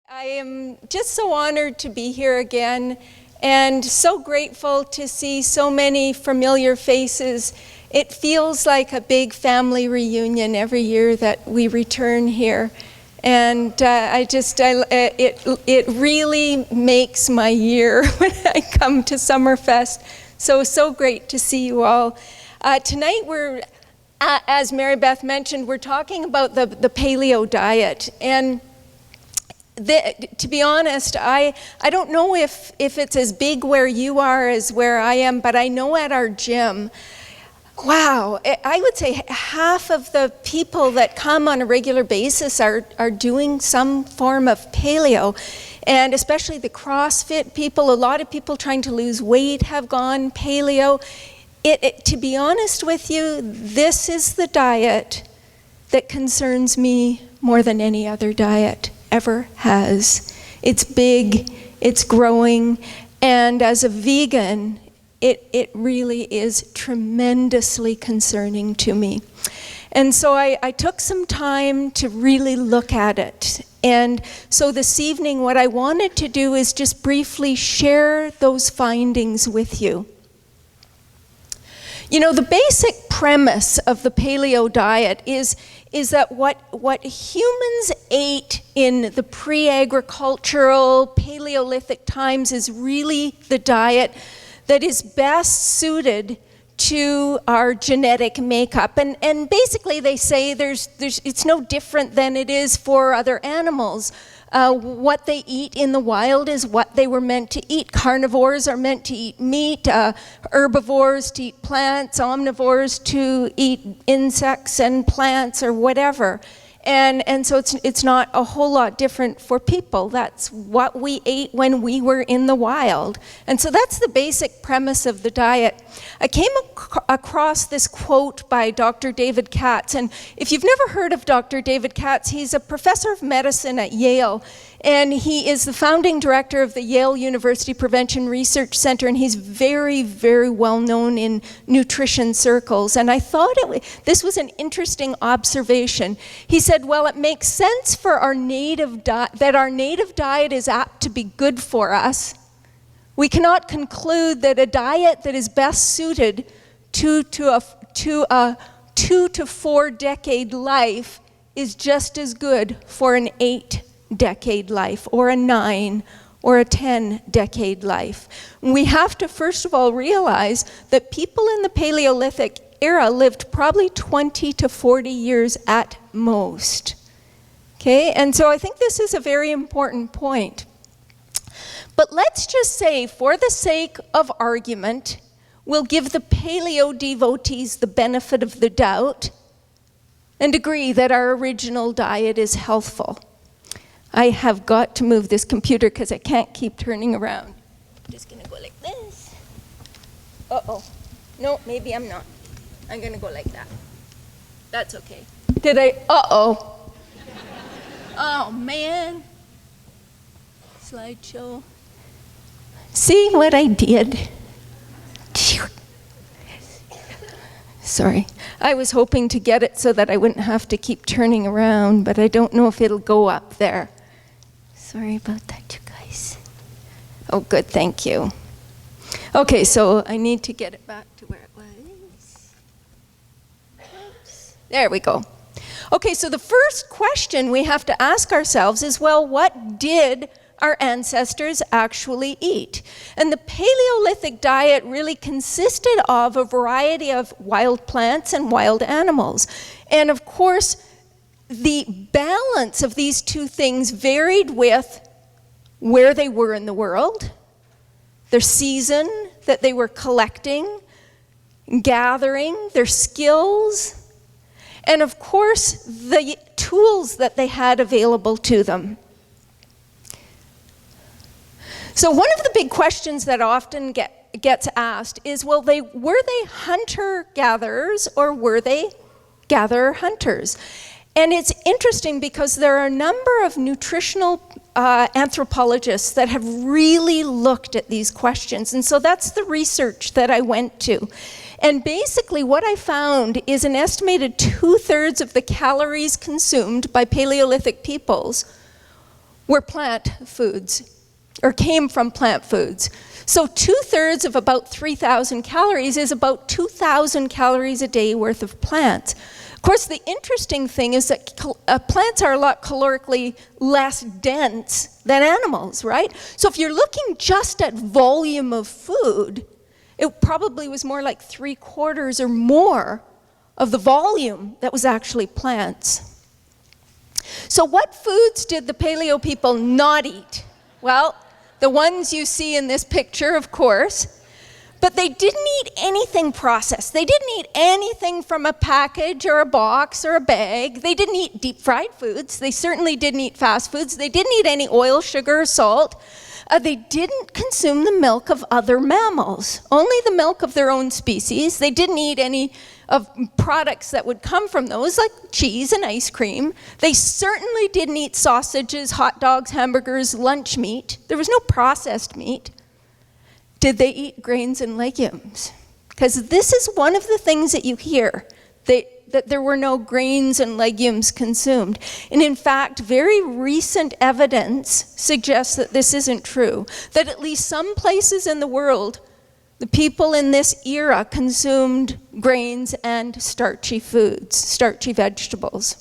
I am just so honored to be here again and so grateful to see so many familiar faces. It feels like a big family reunion every year that we return here. And it really makes my year when I come to Summerfest. So great to see you all. Tonight we're, as Mary Beth mentioned, we're talking about the paleo diet. And to be honest, I don't know if it's as big where you are as where I am, but I know at our gym, wow, I would say half of the people that come on a regular basis are doing some form of paleo. And especially the CrossFit people, a lot of people trying to lose weight have gone paleo. To be honest with you, this is the diet that concerns me more than any other diet ever has. It's big, it's growing, and as a vegan, it really is tremendously concerning to me. And so I took some time to really look at it. And so this evening, what I wanted to do is just briefly share those findings with you. You know, the basic premise of the paleo diet is that what humans ate in the pre-agricultural Paleolithic times is really the diet that is best suited to our genetic makeup. And basically they say it's no different than it is for other animals. What they eat in the wild is what they were meant to eat. Carnivores are meant to eat meat, herbivores to eat plants, omnivores to eat insects and plants or whatever. And so it's not a whole lot different for people. That's what we ate when we were in the wild. And so that's the basic premise of the diet. I came across this quote by Dr. David Katz. And if you've never heard of Dr. David Katz, he's a professor of medicine at Yale. And he is the founding director of the Yale University Prevention Research Center, and he's very, very well known in nutrition circles. And I thought this was an interesting observation. He said, well, it makes sense for our native that our native diet is apt to be good for us. We cannot conclude that a diet that is best suited to a 2 to 4 decade life is just as good for an 8-decade life, or a 9 or a 10-decade life. We have to first of all realize that people in the Paleolithic era lived probably 20 to 40 years at most. Okay, and so I think this is a very important point. But let's just say, for the sake of argument, we'll give the paleo devotees the benefit of the doubt and agree that our original diet is healthful. I have got to move this computer because I can't keep turning around. I'm just gonna go like this. Uh-oh. No, maybe I'm not. I'm gonna go like that. That's okay. Uh-oh. Oh, man. Slideshow. See what I did? Sorry. I was hoping to get it so that I wouldn't have to keep turning around, but I don't know if it'll go up there. Sorry about that, you guys. Oh, good, thank you. Okay, so I need to get it back to where it was. Oops. There we go. Okay, so the first question we have to ask ourselves is, well, what did our ancestors actually eat? And the Paleolithic diet really consisted of a variety of wild plants and wild animals. And of course, the balance of these two things varied with where they were in the world, their season that they were collecting, gathering, their skills, and of course, the tools that they had available to them. So one of the big questions that often gets asked is, well, were they hunter-gatherers or were they gatherer-hunters? And it's interesting because there are a number of nutritional anthropologists that have really looked at these questions. And so that's the research that I went to. And basically what I found is an estimated 2/3 of the calories consumed by Paleolithic peoples were plant foods, or came from plant foods. So 2/3 of about 3,000 calories is about 2,000 calories a day worth of plants. Of course, the interesting thing is that plants are a lot calorically less dense than animals, right? So if you're looking just at volume of food, it probably was more like 3/4 or more of the volume that was actually plants. So what foods did the paleo people not eat? Well, the ones you see in this picture, of course, but they didn't eat anything processed. They didn't eat anything from a package or a box or a bag. They didn't eat deep fried foods. They certainly didn't eat fast foods. They didn't eat any oil, sugar, or salt. They didn't consume the milk of other mammals, only the milk of their own species. They didn't eat any of products that would come from those, like cheese and ice cream. They certainly didn't eat sausages, hot dogs, hamburgers, lunch meat. There was no processed meat. Did they eat grains and legumes? Because this is one of the things that you hear, that there were no grains and legumes consumed. And in fact, very recent evidence suggests that this isn't true, that at least some places in the world, the people in this era consumed grains and starchy foods, starchy vegetables.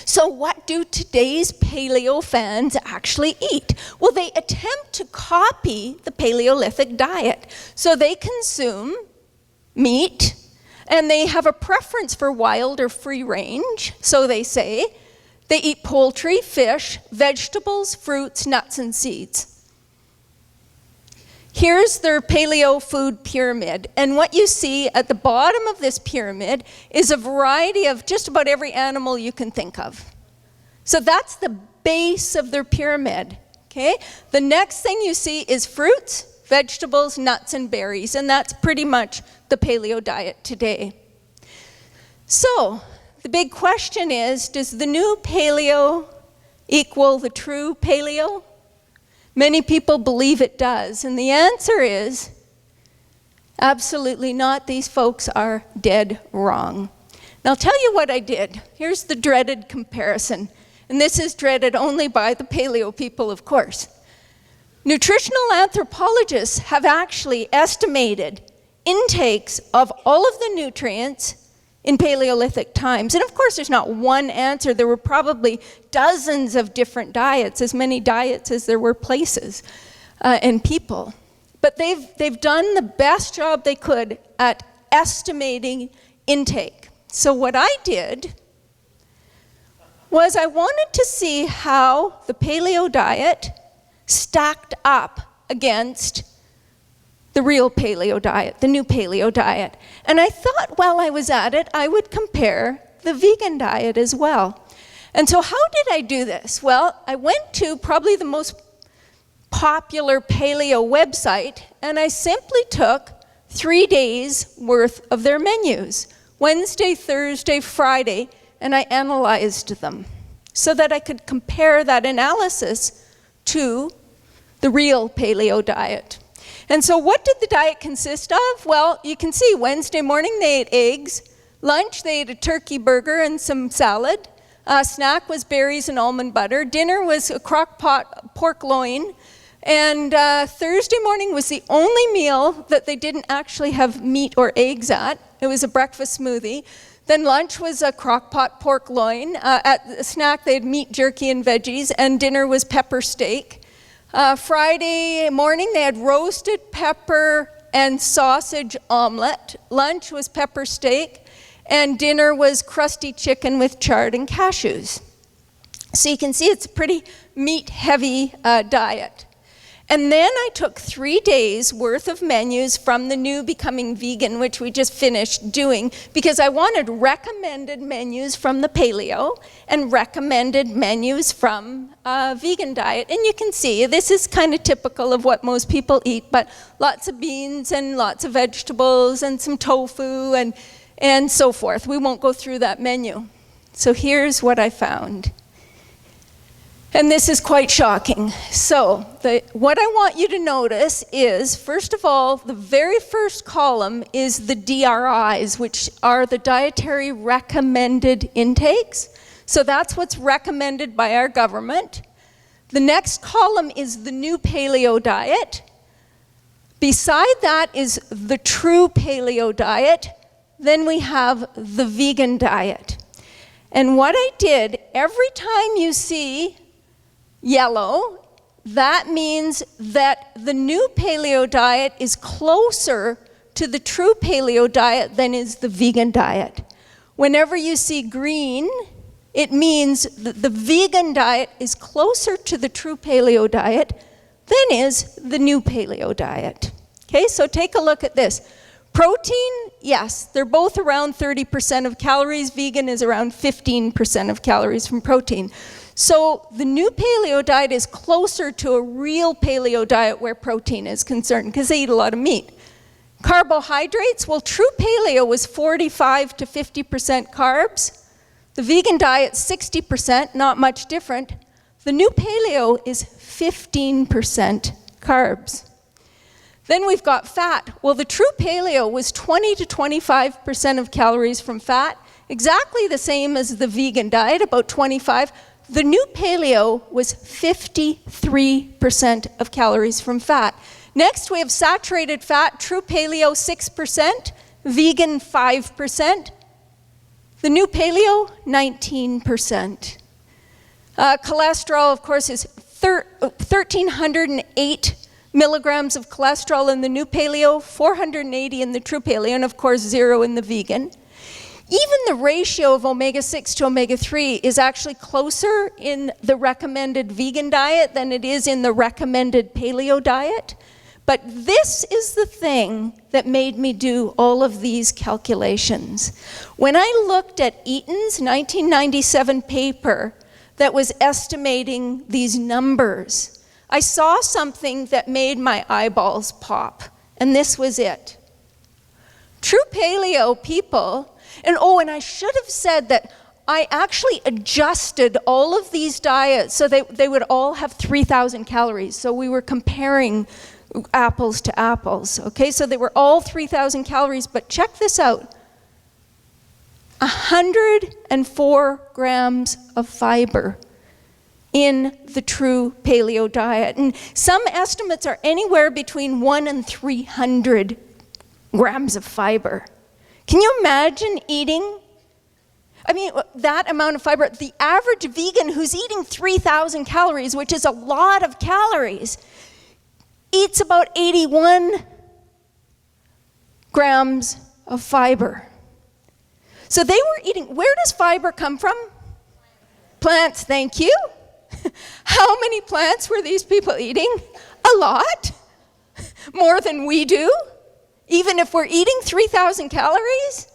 So what do today's paleo fans actually eat? Well, they attempt to copy the Paleolithic diet. So they consume meat, and they have a preference for wild or free range, so they say. They eat poultry, fish, vegetables, fruits, nuts, and seeds. Here's their paleo food pyramid, and what you see at the bottom of this pyramid is a variety of just about every animal you can think of. So that's the base of their pyramid, okay? The next thing you see is fruits, vegetables, nuts, and berries, and that's pretty much the paleo diet today. So the big question is, does the new paleo equal the true paleo? Many people believe it does, and the answer is absolutely not. These folks are dead wrong. Now I'll tell you what I did. Here's the dreaded comparison, and this is dreaded only by the paleo people, of course. Nutritional anthropologists have actually estimated intakes of all of the nutrients in Paleolithic times. And of course, there's not one answer. There were probably dozens of different diets, as many diets as there were places and people. But they've done the best job they could at estimating intake. So what I did was I wanted to see how the paleo diet stacked up against the real paleo diet, the new paleo diet. And I thought while I was at it, I would compare the vegan diet as well. And so how did I do this? Well, I went to probably the most popular paleo website, and I simply took 3 days worth of their menus, Wednesday, Thursday, Friday, and I analyzed them so that I could compare that analysis to the real paleo diet. And so what did the diet consist of? Well, you can see Wednesday morning they ate eggs. Lunch they ate a turkey burger and some salad. Snack was berries and almond butter. Dinner was a crock pot pork loin. And Thursday morning was the only meal that they didn't actually have meat or eggs at. It was a breakfast smoothie. Then lunch was a crock pot pork loin. At the snack they had meat, jerky, and veggies. And dinner was pepper steak. Friday morning, they had roasted pepper and sausage omelet. Lunch was pepper steak, and dinner was crusty chicken with chard and cashews. So you can see it's a pretty meat-heavy diet. And then I took 3 days worth of menus from the new Becoming Vegan, which we just finished doing, because I wanted recommended menus from the paleo and recommended menus from vegan diet. And you can see this is kind of typical of what most people eat, but lots of beans and lots of vegetables and some tofu and so forth. We won't go through that menu. So here's what I found. And this is quite shocking. So what I want you to notice is, first of all, the very first column is the DRIs, which are the dietary recommended intakes. So that's what's recommended by our government. The next column is the new paleo diet. Beside that is the true paleo diet. Then we have the vegan diet. And what I did, every time you see yellow, that means that the new paleo diet is closer to the true paleo diet than is the vegan diet. Whenever you see green, it means that the vegan diet is closer to the true paleo diet than is the new paleo diet. Okay, so take a look at this. Protein, yes, they're both around 30% of calories. Vegan is around 15% of calories from protein. So the new paleo diet is closer to a real paleo diet where protein is concerned, because they eat a lot of meat. Carbohydrates, well, true paleo was 45 to 50% carbs. The vegan diet, 60%, not much different. The new paleo is 15% carbs. Then we've got fat. Well, the true paleo was 20 to 25% of calories from fat, exactly the same as the vegan diet, about 25. The new paleo was 53% of calories from fat. Next, we have saturated fat. True paleo, 6%. Vegan, 5%. The new paleo, 19%. Cholesterol, of course, is 1,308 milligrams of cholesterol in the new paleo, 480 in the true paleo, and of course 0 in the vegan. Even the ratio of omega-6 to omega-3 is actually closer in the recommended vegan diet than it is in the recommended paleo diet. But this is the thing that made me do all of these calculations. When I looked at Eaton's 1997 paper that was estimating these numbers, I saw something that made my eyeballs pop, and this was it. True paleo people, and I should have said that I actually adjusted all of these diets so they would all have 3,000 calories. So we were comparing apples to apples, okay? So they were all 3,000 calories, but check this out. 104 grams of fiber in the true paleo diet. And some estimates are anywhere between 1 and 300 grams of fiber. Can you imagine eating, that amount of fiber? The average vegan who's eating 3,000 calories, which is a lot of calories, eats about 81 grams of fiber. So they were eating, where does fiber come from? Plants, thank you. How many plants were these people eating? A lot. More than we do. Even if we're eating 3,000 calories.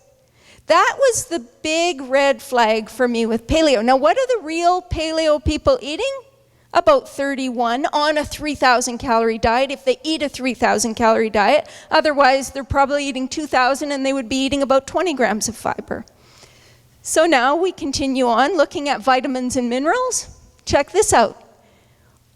That was the big red flag for me with paleo. Now, what are the real paleo people eating? About 31 on a 3,000 calorie diet, if they eat a 3,000 calorie diet. Otherwise, they're probably eating 2,000 and they would be eating about 20 grams of fiber. So now we continue on looking at vitamins and minerals. Check this out.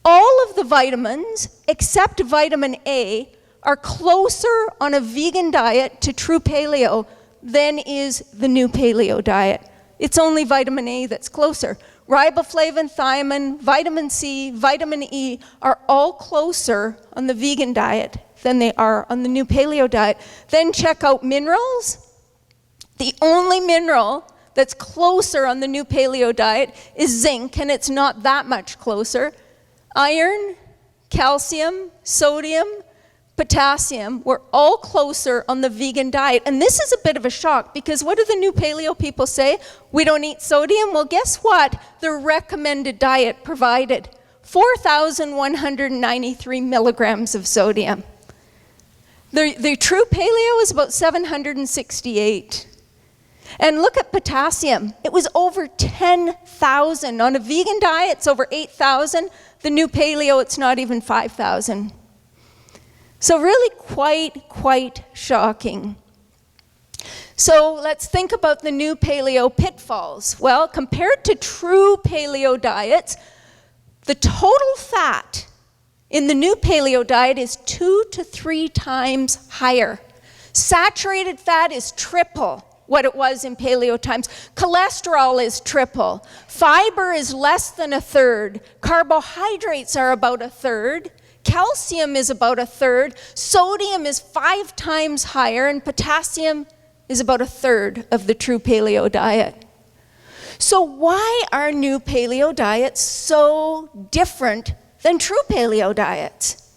All of the vitamins, except vitamin A, are closer on a vegan diet to true paleo than is the new paleo diet. It's only vitamin A that's closer. Riboflavin, thiamine, vitamin C, vitamin E are all closer on the vegan diet than they are on the new paleo diet. Then check out minerals. The only mineral that's closer on the new paleo diet is zinc, and it's not that much closer. Iron, calcium, sodium, potassium were all closer on the vegan diet. And this is a bit of a shock, because what do the new paleo people say? We don't eat sodium? Well, guess what? The recommended diet provided 4,193 milligrams of sodium. The true paleo is about 768. And look at potassium. It was over 10,000. On a vegan diet, it's over 8,000. The new paleo, it's not even 5,000. So really quite shocking. So let's think about the new paleo pitfalls. Well, compared to true paleo diets, the total fat in the new paleo diet is 2 to 3 times higher. Saturated fat is triple. what it was in paleo times. Cholesterol is triple. Fiber is less than a third. Carbohydrates are about a third. Calcium is about a third. Sodium is 5 times higher, and potassium is about a third of the true paleo diet. So why are new paleo diets so different than true paleo diets?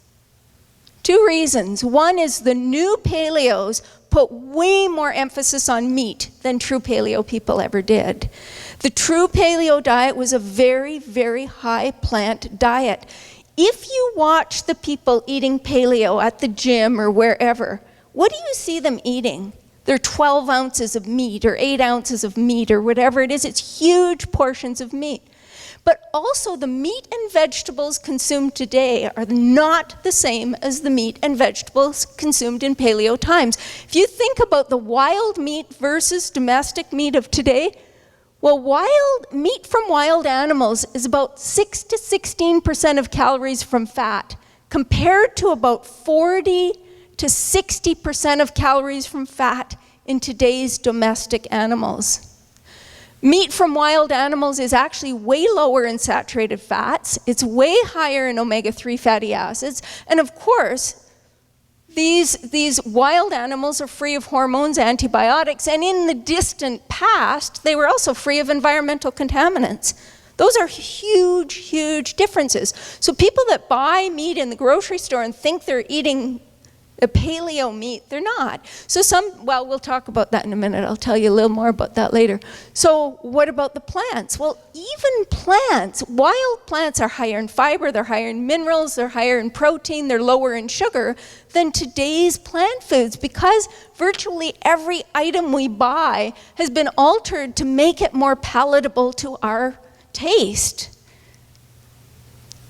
2 reasons. One is the new paleos put way more emphasis on meat than true paleo people ever did. The true paleo diet was a very, very high plant diet. If you watch the people eating paleo at the gym or wherever, what do you see them eating? They're 12 ounces of meat or 8 ounces of meat or whatever it is. It's huge portions of meat. But also the meat and vegetables consumed today are not the same as the meat and vegetables consumed in paleo times. If you think about the wild meat versus domestic meat of today, well, wild meat from wild animals is about 6 to 16% of calories from fat, compared to about 40 to 60% of calories from fat in today's domestic animals. Meat from wild animals is actually way lower in saturated fats. It's way higher in omega-3 fatty acids. And of course, these wild animals are free of hormones, antibiotics, and in the distant past, they were also free of environmental contaminants. Those are huge, huge differences. So people that buy meat in the grocery store and think they're eating a paleo meat, they're not. So well, we'll talk about that in a minute. I'll tell you a little more about that later. So what about the plants? Well, even plants, wild plants are higher in fiber, they're higher in minerals, they're higher in protein, they're lower in sugar than today's plant foods, because virtually every item we buy has been altered to make it more palatable to our taste.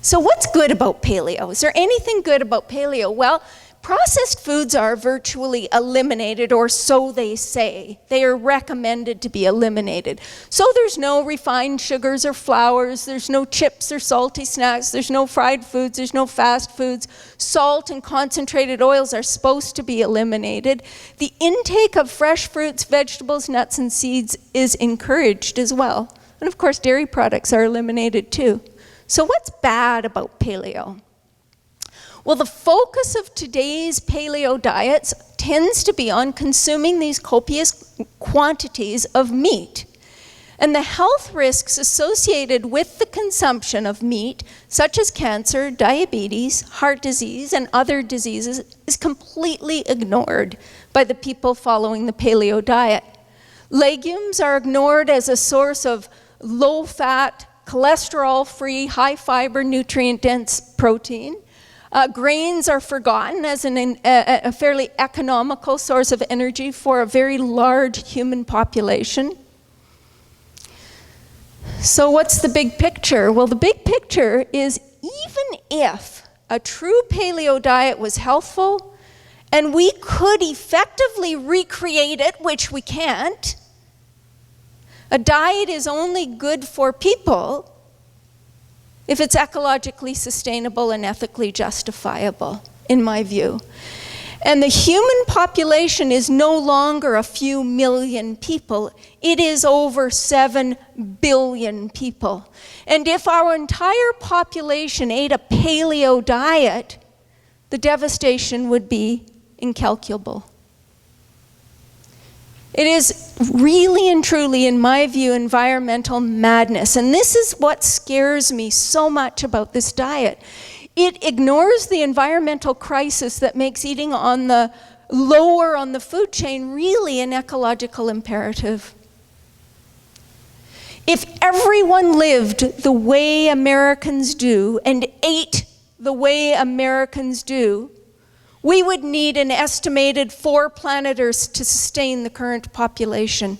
So what's good about paleo? Is there anything good about paleo? Well, processed foods are virtually eliminated, or so they say. They are recommended to be eliminated. So there's no refined sugars or flours, there's no chips or salty snacks, there's no fried foods, there's no fast foods. Salt and concentrated oils are supposed to be eliminated. The intake of fresh fruits, vegetables, nuts, and seeds is encouraged as well. And of course, dairy products are eliminated too. So what's bad about paleo? Well, the focus of today's paleo diets tends to be on consuming these copious quantities of meat. And the health risks associated with the consumption of meat, such as cancer, diabetes, heart disease, and other diseases, is completely ignored by the people following the paleo diet. Legumes are ignored as a source of low-fat, cholesterol-free, high-fiber, nutrient-dense protein. Grains are forgotten as a fairly economical source of energy for a very large human population. So what's the big picture? Well, the big picture is, even if a true paleo diet was healthful and we could effectively recreate it, which we can't, a diet is only good for people if it's ecologically sustainable and ethically justifiable, in my view. And the human population is no longer a few million people. It is over 7 billion people. And if our entire population ate a paleo diet, the devastation would be incalculable. It is really and truly, in my view, environmental madness. And this is what scares me so much about this diet. It ignores the environmental crisis that makes eating on the lower on the food chain really an ecological imperative. If everyone lived the way Americans do and ate the way Americans do, we would need an estimated 4 planet Earths to sustain the current population.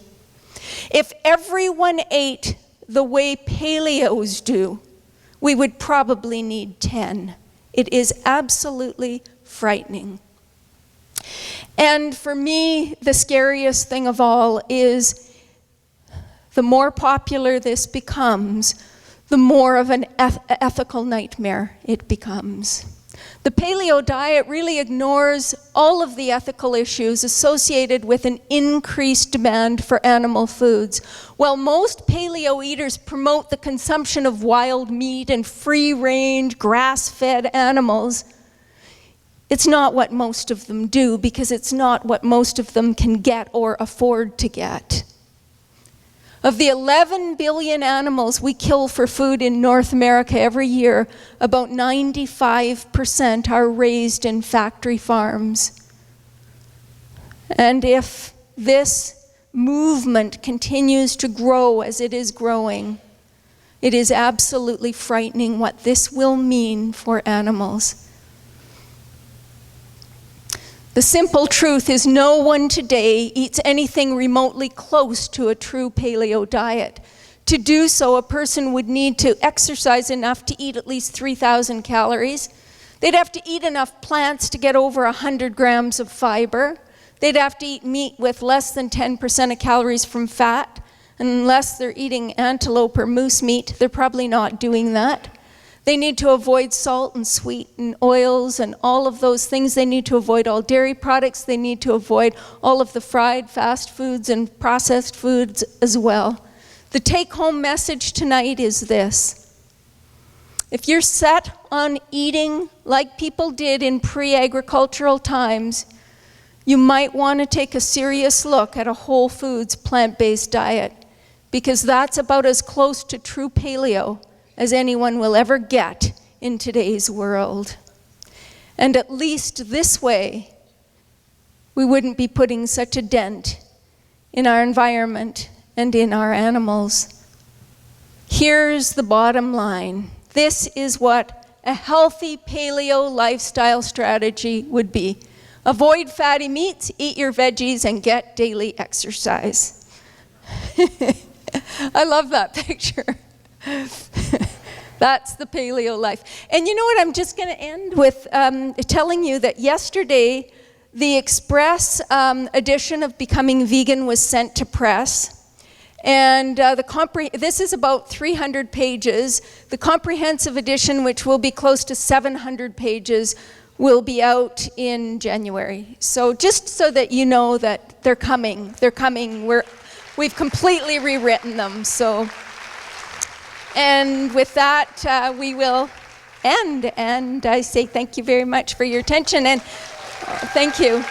If everyone ate the way paleos do, we would probably need 10. It is absolutely frightening. And for me, the scariest thing of all is the more popular this becomes, the more of an ethical nightmare it becomes. The paleo diet really ignores all of the ethical issues associated with an increased demand for animal foods. While most paleo eaters promote the consumption of wild meat and free-range, grass-fed animals, it's not what most of them do, because it's not what most of them can get or afford to get. Of the 11 billion animals we kill for food in North America every year, about 95% are raised in factory farms. And if this movement continues to grow as it is growing, it is absolutely frightening what this will mean for animals. The simple truth is no one today eats anything remotely close to a true paleo diet. To do so, a person would need to exercise enough to eat at least 3,000 calories. They'd have to eat enough plants to get over 100 grams of fiber. They'd have to eat meat with less than 10% of calories from fat. And unless they're eating antelope or moose meat, they're probably not doing that. They need to avoid salt and sweet and oils and all of those things. They need to avoid all dairy products. They need to avoid all of the fried fast foods and processed foods as well. The take-home message tonight is this. If you're set on eating like people did in pre-agricultural times, you might want to take a serious look at a whole foods plant-based diet, because that's about as close to true paleo as anyone will ever get in today's world. And at least this way, we wouldn't be putting such a dent in our environment and in our animals. Here's the bottom line. This is what a healthy paleo lifestyle strategy would be. Avoid fatty meats, eat your veggies, and get daily exercise. I love that picture. That's the paleo life. And you know what, I'm just going to end with telling you that yesterday the express edition of Becoming Vegan was sent to press. And this is about 300 pages. The comprehensive edition, which will be close to 700 pages, will be out in January. So just so that you know that they're coming. They're coming. We've completely rewritten them. So. And with that, we will end. And I say thank you very much for your attention. And thank you.